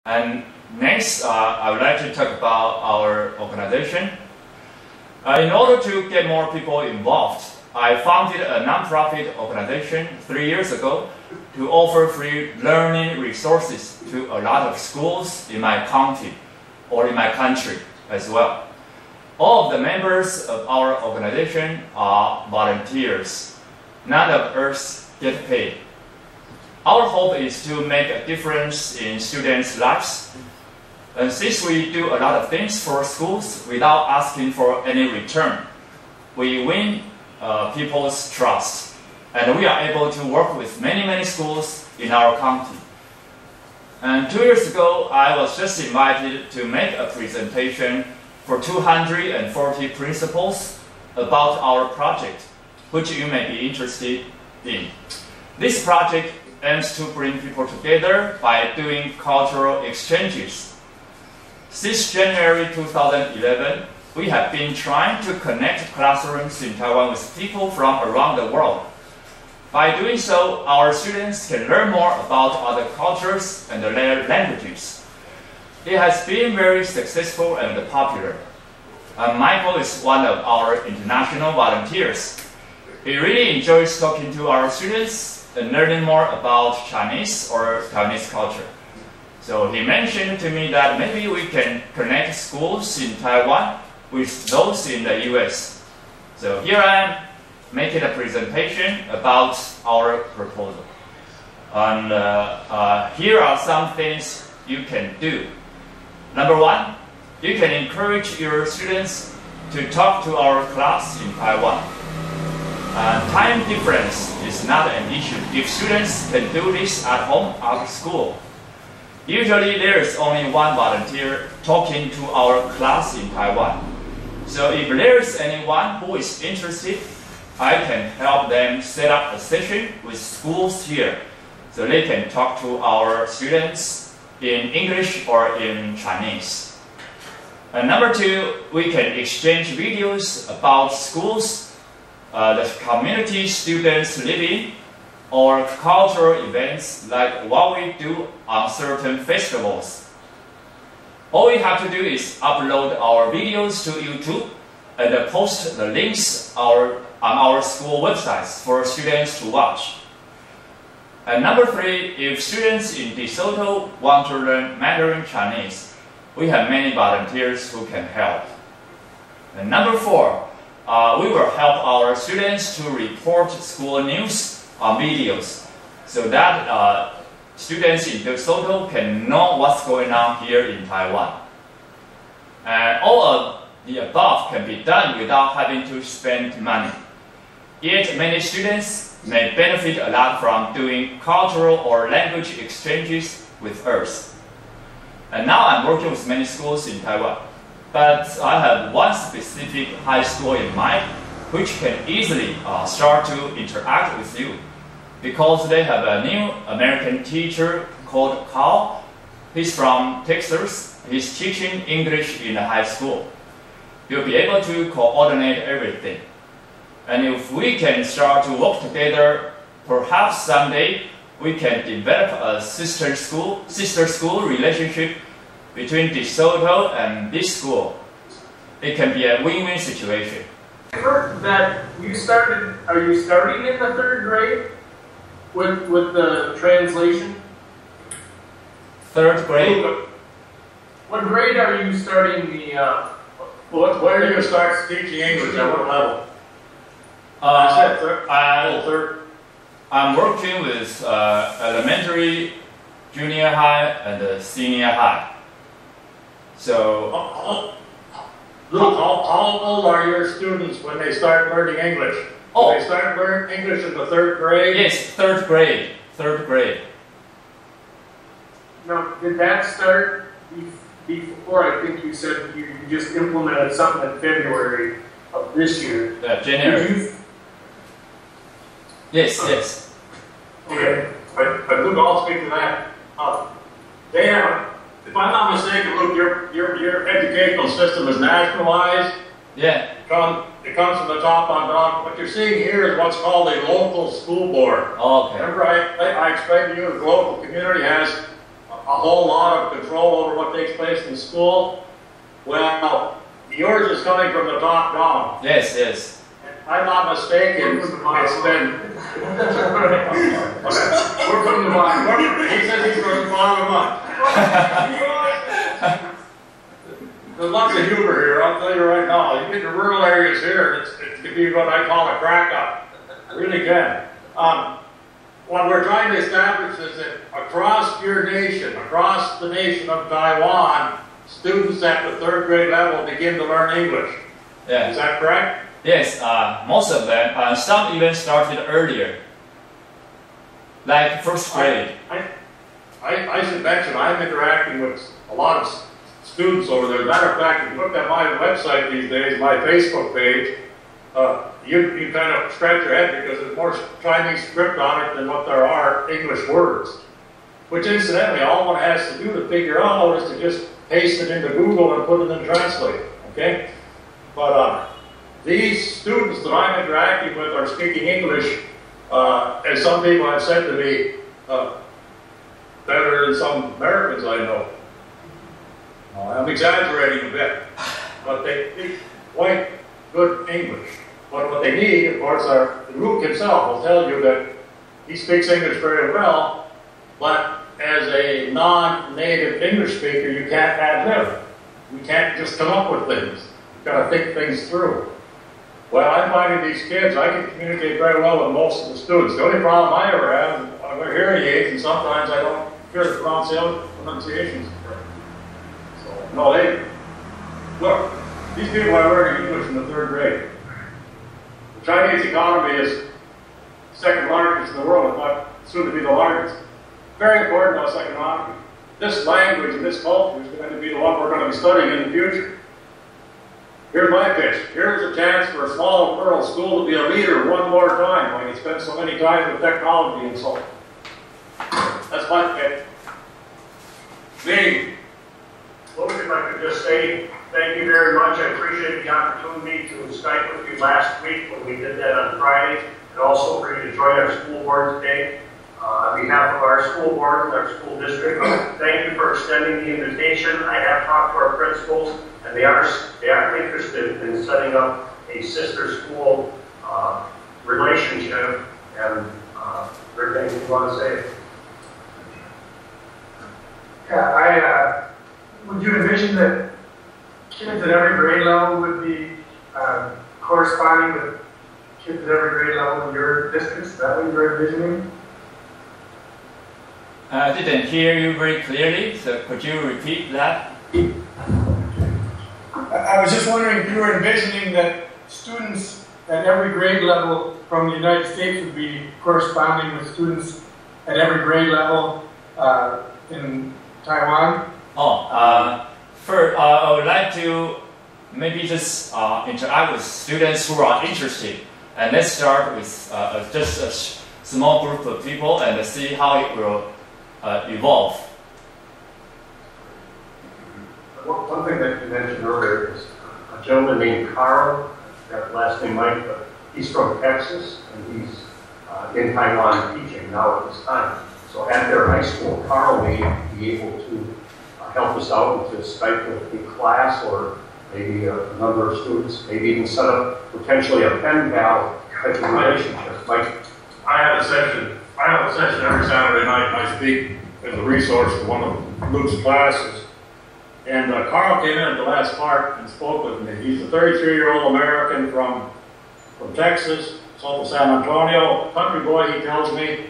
And next, I would like to talk about our organization. In order to get more people involved, I founded a nonprofit organization 3 years ago to offer free learning resources to a lot of schools in my county or in my country as well. All of the members of our organization are volunteers. None of us get paid. Our hope is to make a difference in students' lives. And since we do a lot of things for schools without asking for any return, we win people's trust. And we are able to work with many schools in our county. And 2 years ago, I was just invited to make a presentation for 240 principals about our project, which you may be interested in. This project aims to bring people together by doing cultural exchanges. Since January 2011, we have been trying to connect classrooms in Taiwan with people from around the world. By doing so, our students can learn more about other cultures and their languages. It has been very successful and popular. Michael is one of our international volunteers. He really enjoys talking to our students and learning more about Chinese or Taiwanese culture. So he mentioned to me that maybe we can connect schools in Taiwan with those in the US. So here I am making a presentation about our proposal. And here are some things you can do. Number one, you can encourage your students to talk to our class in Taiwan. Time difference is not an issue if students can do this at home after school. Usually there is only one volunteer talking to our class in Taiwan. So if there is anyone who is interested, I can help them set up a session with schools here so they can talk to our students in English or in Chinese. And number two, we can exchange videos about schools, the community students live in, or cultural events like what we do on certain festivals. All we have to do is upload our videos to YouTube and post the links on our school websites for students to watch. And number three, if students in DeSoto want to learn Mandarin Chinese, we have many volunteers who can help. And number four, we will help our students to report school news on videos so that students in DeSoto can know what's going on here in Taiwan. And all of the above can be done without having to spend money. Yet many students may benefit a lot from doing cultural or language exchanges with us. And now I'm working with many schools in Taiwan, but I have one specific high school in mind which can easily start to interact with you because they have a new American teacher called Carl. He's from Texas. He's teaching English in the high school. You'll be able to coordinate everything. And if we can start to work together, perhaps someday we can develop a sister school relationship between DeSoto and this school. It can be a win-win situation. I heard that are you starting in the 3rd grade with the translation? 3rd grade? What grade are you starting the, when are you going to start teaching English? At what level? I'm working with elementary, junior high, and senior high. So, how old are your students when they start learning English? Oh. They start learning English in the 3rd grade? Yes, 3rd grade. 3rd grade. Now, did that start before? I think you said you just implemented something in February of this year. January. Yes. Okay, but Luke, I'll speak to that. They have, if I'm not mistaken, Luke, your educational system is nationalized. Yeah. It comes from the top on down. What you're seeing here is what's called a local school board. Okay. Remember, I explained to you the local community has whole lot of control over what takes place in the school. Well, yours is coming from the top down. Yes, yes. If I'm not mistaken, it's been... We're from the bottom. He says he's from the bottom up. There's lots of humor here, I'll tell you right now. You get to rural areas here, it can be what I call a crack up. It really can. What we're trying to establish is that across your nation, across the nation of Taiwan, students at the 3rd grade level begin to learn English. Yeah. Is that correct? Yes, most of them. Some even started earlier, like 1st grade. I should mention, I'm interacting with a lot of students over there. As a matter of fact, if you look at my website these days, my Facebook page, you kind of scratch your head because there's more Chinese script on it than what there are English words. Which incidentally, all one has to do to figure out is to just paste it into Google and put it in Translate, okay? But these students that I'm interacting with are speaking English, as some people have said to me, better than some Americans I know. I'm exaggerating a bit, but they speak quite good English. But what they need, of course, the Rook himself will tell you that he speaks English very well, but as a non-native English speaker, you can't ad-lib. You can't just come up with things. You've got to think things through. Well, I'm finding these kids, I can communicate very well with most of the students. The only problem I ever have is I wear hearing aids, and sometimes I don't hear the pronunciations. So, no, look, these people are learning English in the 3rd grade. The Chinese economy is 2nd largest in the world, if not soon to be the largest. Very important to us economically. This language and this culture is going to be the one we're going to be studying in the future. Here's my pitch. Here's a chance for a small rural school to be a leader one more time when you spend so many times with technology and so on. That's my pitch. Me. Well, if I could just say thank you very much. I appreciate the opportunity to Skype with you last week when we did that on Friday, and also for you to join our school board today. On behalf of our school board and our school district, thank you for extending the invitation. I have talked to our principals, and they are interested in setting up a sister school relationship. And Rick, anything you want to say? Yeah, would you envision that kids at every grade level would be corresponding with kids at every grade level in your districts? Is that what you're envisioning? I didn't hear you very clearly, so could you repeat that? I was just wondering if you were envisioning that students at every grade level from the United States would be corresponding with students at every grade level in Taiwan? First, I would like to maybe just interact with students who are interested. And let's start with just a small group of people and see how it will evolve. One thing that you mentioned earlier is a gentleman named Carl, got the last name Mike, but he's from Texas, and he's in Taiwan teaching now at this time. So at their high school, Carl may be able to help us out with this Skype with the class, or maybe a number of students, maybe even set up potentially a pen pal type of relationship. Mike? I have a session every Saturday night, and I speak as a resource to one of Luke's classes. And Carl came in at the last part and spoke with me. He's a 33-year-old American from Texas, Soto San Antonio, country boy, he tells me,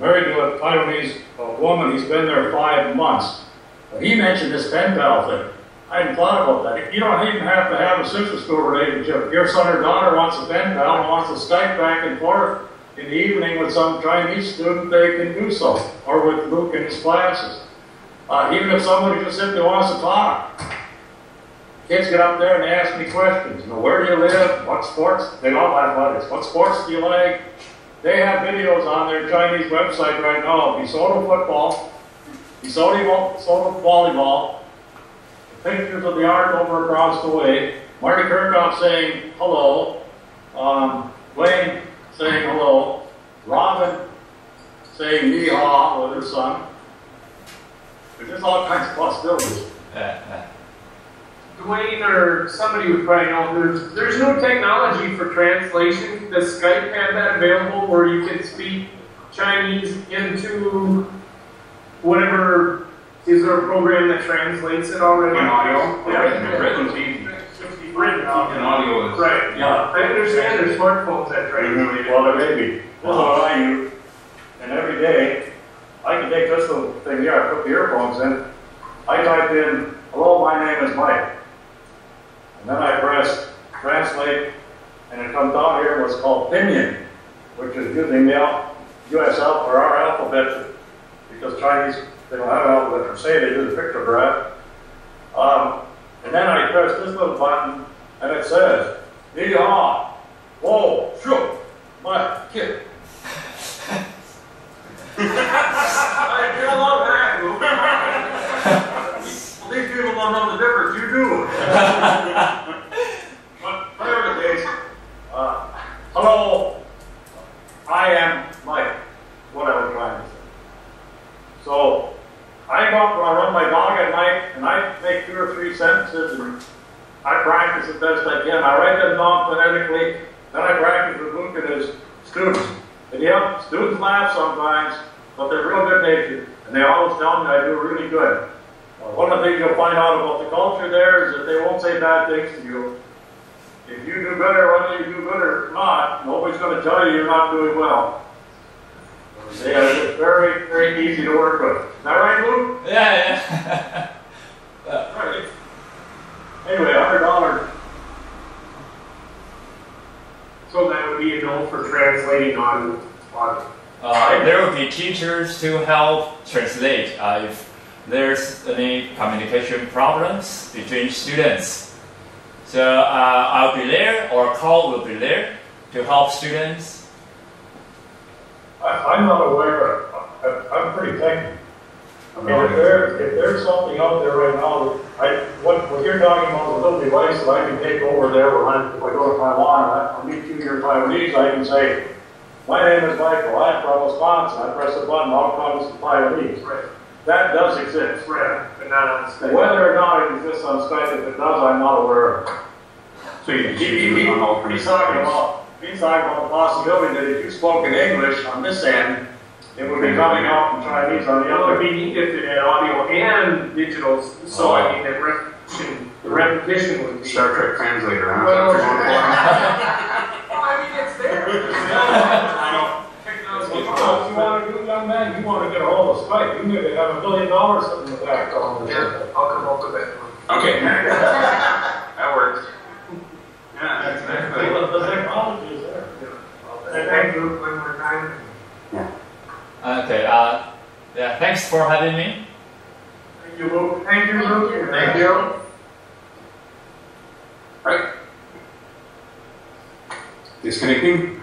married to a Taiwanese woman. He's been there 5 months. But he mentioned this pen pal thing. I hadn't thought about that. You don't even have to have a sister school relationship. If your son or daughter wants a pen pal and wants to Skype back and forth in the evening with some Chinese student, they can do so, or with Luke in his classes. Even if somebody just simply wants to talk. Kids get up there and they ask me questions. You know, where do you live? What sports? They all have athletics. What sports do you like? They have videos on their Chinese website right now of Soto football, Soto volleyball, pictures of the Ark over across the way, Marty Kirkhoff saying hello, Wayne saying hello, Robin saying ni hao with her son. There's just all kinds of possibilities. Dwayne or somebody would probably know, there's no technology for translation. Does Skype have that available where you can speak Chinese into whatever? Is there a program that translates it already? In audio? Yeah. Written easy. Written In audio is... Right, yeah. I understand there's smartphones that translate it. Well, there may be. This is what I use. And every day, I can take this little thing here, I put the earphones in, I type in, hello, my name is Mike. And then I press translate, and it comes down here what's called pinyin, which is using the US alphabet, or our alphabet, because Chinese, they don't have an alphabet per se, they do the pictograph. And then I press this little button, and it says, Ni hao, wo, shu, my kid. I feel love that. Well, these people don't know the difference, you do. But whatever the case, hello, I am Mike, what I was trying to say. So, I go out when I run my dog at night, and I make 2 or 3 sentences, and I practice as best I can. I write them down phonetically, then I practice with Luke and his students. And yeah, students laugh sometimes, but they're real good natured, and they always tell me I do really good. One of the things you'll find out about the culture there is that they won't say bad things to you. If you do better, whether you do good or not, nobody's going to tell you you're not doing well. They are just very, very easy to work with. Is that right, Luke? Yeah. Right. Anyway, $100. So that would be a no for translating on There will be teachers to help translate if there's any communication problems between students. So I'll be there, or Carl will be there to help students. I'm not aware. I'm pretty technical. I mean, if there's something out there right now, what you're talking about is a little device that I can take over there if I go to Taiwan and I meet 2 year Taiwanese, I can say, my name is Michael, I'm from Wisconsin. I press the button, all comes to Taiwanese. Right. That does exist. Right, but not on Skype. Whether or not it exists on Skype, if it does, I'm not aware of. So you can use it on alternate He's talking about the possibility that if you spoke in English on this end, it would be coming out in Chinese on the Well, other. it'd be neat if it had audio and digital, so I mean, the repetition would be. Star Trek translator, huh? Well, That's what you're well, I mean, it's there. If you want to do, young man, you want to get a hold of Skype, you need to have $1 billion sitting in the back. Yeah, I'll come up with that one. Okay. That works. Yeah, exactly. The technology is there. Thank you one more time. Okay. Yeah. Thanks for having me. Thank you, Luke. Thank you, Luke. Thank you. Right. Disconnecting.